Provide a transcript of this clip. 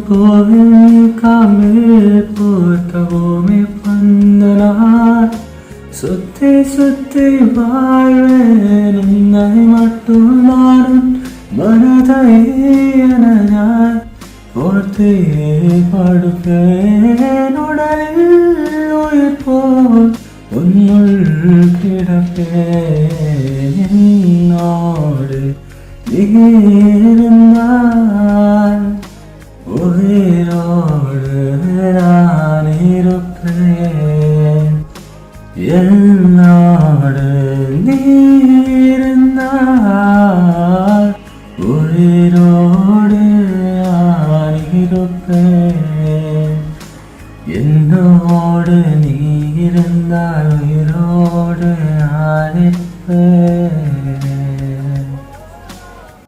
போகாமே போர்க்கவும் பந்தனார் சுத்தி சுத்தி வாழ்வேன் உன்னை மட்டும் நானும் மனதை எனதாய் போர்த்தி படுப்பேன் உடலில் உயிர் போல் உன்னுள் கிடப்பேன் என்னோடு இருந்தால் உயிரோடு நான் இருப்பேன்